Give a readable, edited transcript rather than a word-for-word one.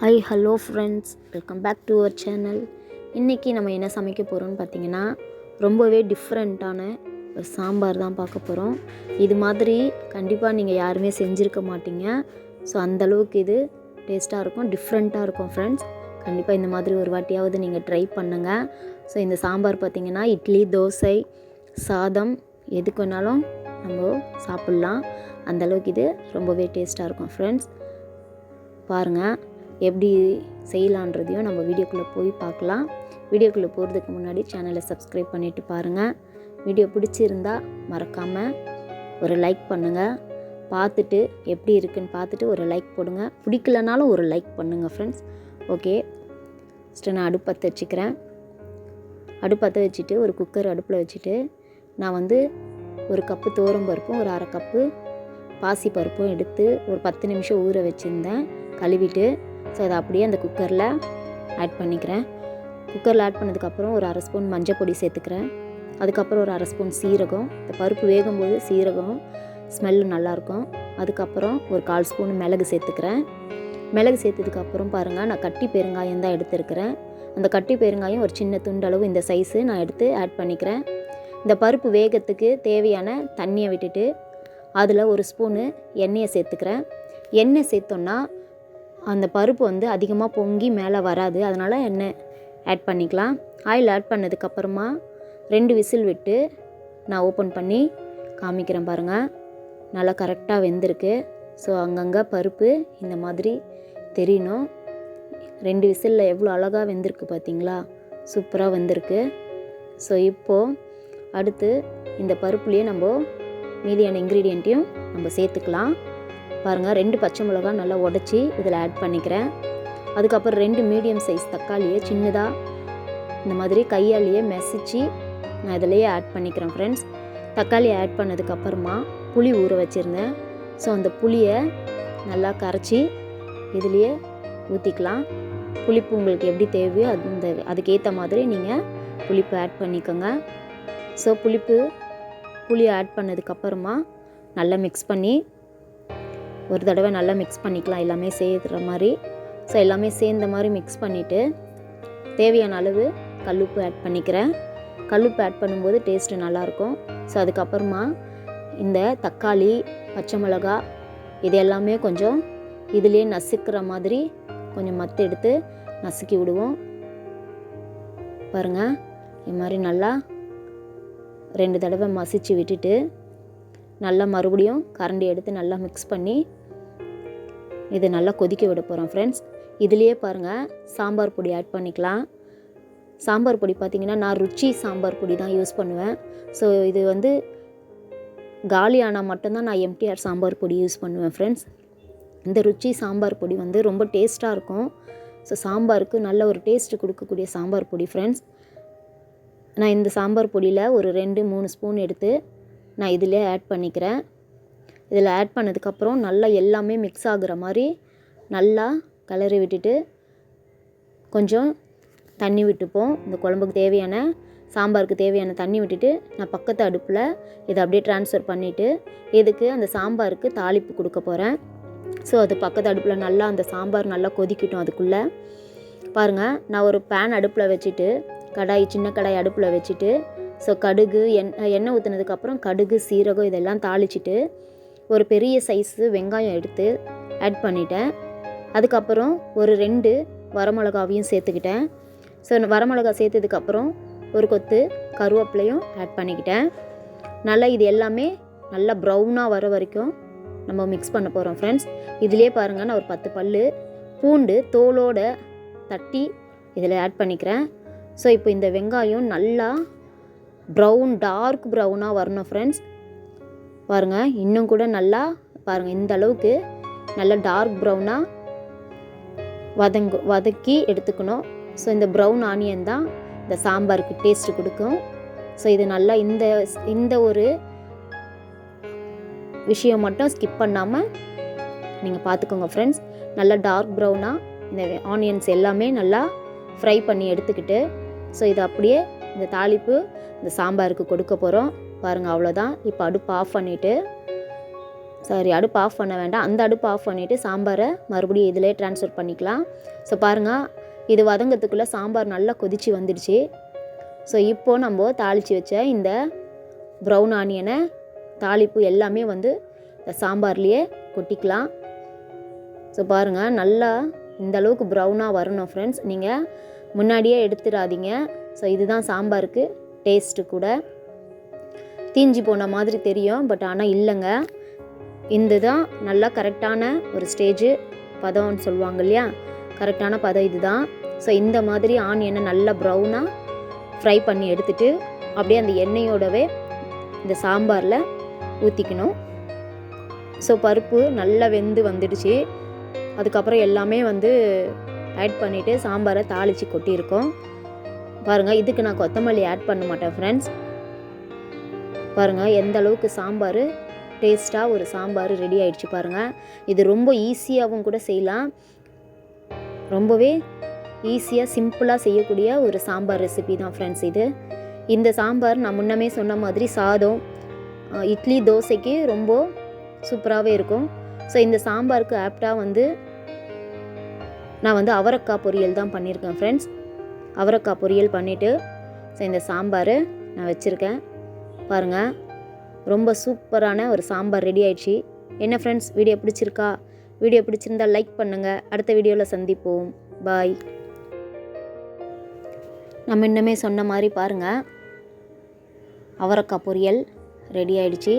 Hi hello friends, welcome back to our channel. இன்றைக்கி நம்ம என்ன சமைக்க போகிறோம்னு பார்த்திங்கன்னா, ரொம்பவே டிஃப்ரெண்ட்டான ஒரு சாம்பார் தான் பார்க்க போகிறோம். இது மாதிரி கண்டிப்பாக நீங்கள் யாருமே செஞ்சுருக்க மாட்டீங்க. ஸோ அந்தளவுக்கு இது டேஸ்ட்டாக இருக்கும், டிஃப்ரெண்ட்டாக இருக்கும் ஃப்ரெண்ட்ஸ். கண்டிப்பாக இந்த மாதிரி ஒரு வாட்டியாவது நீங்கள் ட்ரை பண்ணுங்கள். ஸோ இந்த சாம்பார் பார்த்திங்கன்னா இட்லி, தோசை, சாதம் எதுக்கு வேணாலும் நம்ம சாப்பிட்லாம். அந்தளவுக்கு இது ரொம்பவே டேஸ்ட்டாக இருக்கும் ஃப்ரெண்ட்ஸ். பாருங்கள், எப்படி செய்யலான்றதையும் நம்ம வீடியோக்குள்ளே போய் பார்க்கலாம். வீடியோக்குள்ளே போகிறதுக்கு முன்னாடி சேனலை சப்ஸ்கிரைப் பண்ணிவிட்டு பாருங்கள். வீடியோ பிடிச்சிருந்தால் மறக்காமல் ஒரு லைக் பண்ணுங்கள். பார்த்துட்டு எப்படி இருக்குன்னு பார்த்துட்டு ஒரு லைக் போடுங்க. பிடிக்கலனாலும் ஒரு லைக் பண்ணுங்கள் ஃப்ரெண்ட்ஸ். ஓகே, ஃபஸ்ட்டு நான் அடுப்பு பற்ற வச்சுக்கிறேன். அடுப்பு பற்ற வச்சுட்டு ஒரு குக்கர் அடுப்பில் வச்சுட்டு நான் ஒரு கப்பு துவரம்பருப்பும் ஒரு அரை கப்பு பாசிப்பருப்பும் எடுத்து ஒரு 10 நிமிஷம் ஊற வச்சுருந்தேன், கழுவிட்டு. ஸோ அதை அப்படியே அந்த குக்கரில் ஆட் பண்ணிக்கிறேன். குக்கரில் ஆட் பண்ணதுக்கப்புறம் ஒரு அரை ஸ்பூன் மஞ்சள் பொடி சேர்த்துக்கிறேன். அதுக்கப்புறம் ஒரு அரை ஸ்பூன் சீரகம். இந்த பருப்பு வேகும்போது சீரகம் ஸ்மெல்லு நல்லாயிருக்கும். அதுக்கப்புறம் ஒரு 1/4 ஸ்பூன் மிளகு சேர்த்துக்கிறேன். மிளகு சேர்த்ததுக்கப்புறம் பாருங்கள், நான் கட்டி பெருங்காயம் தான் எடுத்துருக்கிறேன். அந்த கட்டி பெருங்காயம் ஒரு சின்ன துண்டளவு இந்த சைஸு நான் எடுத்து ஆட் பண்ணிக்கிறேன். இந்த பருப்பு வேகத்துக்கு தேவையான தண்ணியை விட்டுட்டு அதில் ஒரு ஸ்பூனு எண்ணெயை சேர்த்துக்கிறேன். எண்ணெய் சேர்த்தோன்னா அந்த பருப்பு அதிகமாக பொங்கி மேலே வராது, அதனால் எண்ணெய் ஆட் பண்ணிக்கலாம். ஆயில் ஆட் பண்ணதுக்கப்புறமா 2 விசில் விட்டு நான் ஓப்பன் பண்ணி காமிக்கிறேன். பாருங்கள், நல்லா கரெக்டாக வெந்திருக்கு. ஸோ அங்கங்கே பருப்பு இந்த மாதிரி தெரியணும். 2 விசிலில் எவ்வளோ அழகாக வெந்திருக்கு பார்த்தீங்களா? சூப்பராக வெந்திருக்கு. ஸோ இப்போது அடுத்து இந்த பருப்புலேயே நம்ம மீதியான இன்க்ரீடியண்ட்டையும் நம்ம சேர்த்துக்கலாம். பாருங்கள், 2 பச்சை மிளகாய் நல்லா உடச்சி இதில் ஆட் பண்ணிக்கிறேன். அதுக்கப்புறம் 2 மீடியம் சைஸ் தக்காளியை சின்னதாக இந்த மாதிரி கையாலேயே மெசிச்சு நான் இதிலையே ஆட் பண்ணிக்கிறேன் ஃப்ரெண்ட்ஸ். தக்காளி ஆட் பண்ணதுக்கப்புறமா புளி ஊற வச்சுருந்தேன். ஸோ அந்த புளியை நல்லா கரைச்சி இதுலேயே ஊற்றிக்கலாம். புளிப்பு உங்களுக்கு எப்படி தேவையோ அதுக்கேற்ற மாதிரி நீங்கள் புளிப்பு ஆட் பண்ணிக்கோங்க. ஸோ புளி ஆட் பண்ணதுக்கப்புறமா நல்லா மிக்ஸ் பண்ணி ஒரு தடவை நல்லா மிக்ஸ் பண்ணிக்கலாம், எல்லாமே சேர்த்துற மாதிரி. ஸோ எல்லாமே சேர்ந்த மாதிரி மிக்ஸ் பண்ணிவிட்டு தேவையான அளவு கல்லுப்பு ஆட் பண்ணிக்கிறேன். கல்லுப்பு ஆட் பண்ணும்போது டேஸ்ட்டு நல்லாயிருக்கும். ஸோ அதுக்கப்புறமா இந்த தக்காளி, பச்சை மிளகா இது எல்லாமே கொஞ்சம் இதுலேயே நசுக்கிற மாதிரி கொஞ்சம் மத்து எடுத்து நசுக்கி விடுவோம். பாருங்கள், இது மாதிரி நல்லா 2 தடவை மசிச்சு விட்டுட்டு நல்லா மறுபடியும் கரண்டி எடுத்து நல்லா மிக்ஸ் பண்ணி இதை நல்லா கொதிக்க விட போகிறோம் ஃப்ரெண்ட்ஸ். இதுலேயே பாருங்கள், சாம்பார் பொடி ஆட் பண்ணிக்கலாம். சாம்பார் பொடி பார்த்திங்கன்னா நான் ருச்சி சாம்பார் பொடி தான் யூஸ் பண்ணுவேன். ஸோ இது காலியானால் மட்டும்தான் நான் எம்டிஆர் சாம்பார் பொடி யூஸ் பண்ணுவேன் ஃப்ரெண்ட்ஸ். இந்த ருச்சி சாம்பார் பொடி ரொம்ப டேஸ்ட்டாக இருக்கும். ஸோ சாம்பாருக்கு நல்ல ஒரு டேஸ்ட்டு கொடுக்கக்கூடிய சாம்பார் பொடி ஃப்ரெண்ட்ஸ். நான் இந்த சாம்பார் பொடியில் ஒரு 2-3 ஸ்பூன் எடுத்து நான் இதிலே ஆட் பண்ணிக்கிறேன். இதில் ஆட் பண்ணதுக்கப்புறம் நல்லா எல்லாமே மிக்ஸ் ஆகுற மாதிரி நல்லா கிளறி விட்டுட்டு கொஞ்சம் தண்ணி விட்டுப்போம். இந்த குழம்புக்கு தேவையான, சாம்பாருக்கு தேவையான தண்ணி விட்டுட்டு நான் பக்கத்து அடுப்பில் இதை அப்படியே ட்ரான்ஸ்ஃபர் பண்ணிவிட்டு இதுக்கு அந்த சாம்பாருக்கு தாளிப்பு கொடுக்க போகிறேன். ஸோ அது பக்கத்து அடுப்பில் நல்லா அந்த சாம்பார் நல்லா கொதிக்கட்டும். அதுக்குள்ளே பாருங்கள், நான் ஒரு பேன் அடுப்பில் வச்சுட்டு சின்ன கடாய் அடுப்பில் வச்சுட்டு ஸோ கடுகு எண்ணெய் ஊற்றுனதுக்கப்புறம் கடுகு, சீரகம் இதெல்லாம் தாளிச்சிட்டு ஒரு பெரிய சைஸு வெங்காயம் எடுத்து ஆட் பண்ணிட்டேன். அதுக்கப்புறம் ஒரு 2 வரமிளகாவையும் சேர்த்துக்கிட்டேன். ஸோ வரமிளகா சேர்த்ததுக்கப்புறம் ஒரு கொத்து கருவேப்பிலையும் ஆட் பண்ணிக்கிட்டேன். நல்லா இது எல்லாமே நல்லா ப்ரௌனாக வர வரைக்கும் நம்ம மிக்ஸ் பண்ண போகிறோம் ஃப்ரெண்ட்ஸ். இதிலே பாருங்கள், நான் ஒரு 10 பல் பூண்டு தோலோட தட்டி இதில் ஆட் பண்ணிக்கிறேன். ஸோ இப்போ இந்த வெங்காயம் நல்லா டார்க் ப்ரௌனாக வரணும் ஃப்ரெண்ட்ஸ். பாருங்கள், இன்னும் கூட நல்லா பாருங்கள், இந்த அளவுக்கு நல்லா டார்க் ப்ரௌனாக வதக்கி எடுத்துக்கணும். ஸோ இந்த ப்ரௌன் ஆனியன் தான் இந்த சாம்பாருக்கு டேஸ்ட்டு கொடுக்கும். ஸோ இது நல்லா இந்த ஒரு விஷயம் மட்டும் ஸ்கிப் பண்ணாமல் நீங்கள் பார்த்துக்கோங்க ஃப்ரெண்ட்ஸ். நல்லா டார்க் ப்ரௌனாக இந்த ஆனியன்ஸ் எல்லாமே நல்லா ஃப்ரை பண்ணி எடுத்துக்கிட்டு ஸோ இது அப்படியே இந்த தாளிப்பு இந்த சாம்பாருக்கு கொடுக்க போகிறோம். பாருங்கள், அவ்வளோதான். இப்போ அடுப்பு ஆஃப் பண்ணிவிட்டு சாரி, அடுப்பு ஆஃப் பண்ண வேண்டாம். அந்த அடுப்பு ஆஃப் பண்ணிவிட்டு சாம்பாரை மறுபடியும் இதிலே ட்ரான்ஸ்ஃபர் பண்ணிக்கலாம். ஸோ பாருங்கள், இது வதங்கிறதுக்குள்ளே சாம்பார் நல்லா கொதித்து வந்துடுச்சு. ஸோ இப்போது நம்ம தாளித்து வச்ச இந்த ப்ரௌன் ஆனியனை தாளிப்பு எல்லாமே வந்து இந்த சாம்பார்லேயே கொட்டிக்கலாம். ஸோ பாருங்கள், நல்லா இந்த அளவுக்கு ப்ரௌனாக வரணும் ஃப்ரெண்ட்ஸ். நீங்கள் முன்னாடியே எடுத்துடாதீங்க. ஸோ இதுதான் சாம்பாருக்கு டேஸ்ட்டு கூட. தீஞ்சி போன மாதிரி தெரியும், பட் ஆனால் இல்லைங்க, இந்த தான் நல்லா கரெக்டான ஒரு ஸ்டேஜு, பதம்னு சொல்லுவாங்க இல்லையா, கரெக்டான பதம் இது தான். ஸோ இந்த மாதிரி ஆனியனை நல்லா ப்ரௌனாக ஃப்ரை பண்ணி எடுத்துகிட்டு அப்படியே அந்த எண்ணெயோடவே இந்த சாம்பாரில் ஊற்றிக்கணும். ஸோ பருப்பு நல்லா வெந்து வந்துடுச்சு. அதுக்கப்புறம் எல்லாமே வந்து ஆட் பண்ணிவிட்டு சாம்பாரை தாளித்து கொட்டியிருக்கோம். பாருங்கள், இதுக்கு நான் கொத்தமல்லி ஆட் பண்ண மாட்டேன் ஃப்ரெண்ட்ஸ். பாருங்கள் எந்த அளவுக்கு சாம்பார் டேஸ்ட்டாக ஒரு சாம்பார் ரெடி ஆகிடுச்சு பாருங்கள். இது ரொம்ப ஈஸியாகவும் கூட செய்யலாம். ரொம்பவே ஈஸியாக சிம்பிளாக செய்யக்கூடிய ஒரு சாம்பார் ரெசிபி தான் ஃப்ரெண்ட்ஸ் இது. இந்த சாம்பார் நான் முன்னமே சொன்ன மாதிரி சாதம், இட்லி, தோசைக்கு ரொம்ப சூப்பராகவே இருக்கும். ஸோ இந்த சாம்பாருக்கு ஆப்டாக வந்து நான் வந்து அவரைக்காய் பொரியல் தான் பண்ணியிருக்கேன் ஃப்ரெண்ட்ஸ். அவரைக்காய் பொரியல் பண்ணிவிட்டு ஸோ இந்த சாம்பார் நான் வச்சுருக்கேன். பாருங்கள், ரொம்ப சூப்பரான ஒரு சாம்பார் ரெடி ஆயிடுச்சு. என்ன ஃப்ரெண்ட்ஸ், வீடியோ பிடிச்சிருக்கா? வீடியோ பிடிச்சிருந்தால் லைக் பண்ணுங்கள். அடுத்த வீடியோவில் சந்திப்போம். பாய். நம்ம இன்னுமே சொன்ன மாதிரி பாருங்கள், அவரைக்காய் பொரியல் ரெடி ஆயிடுச்சு.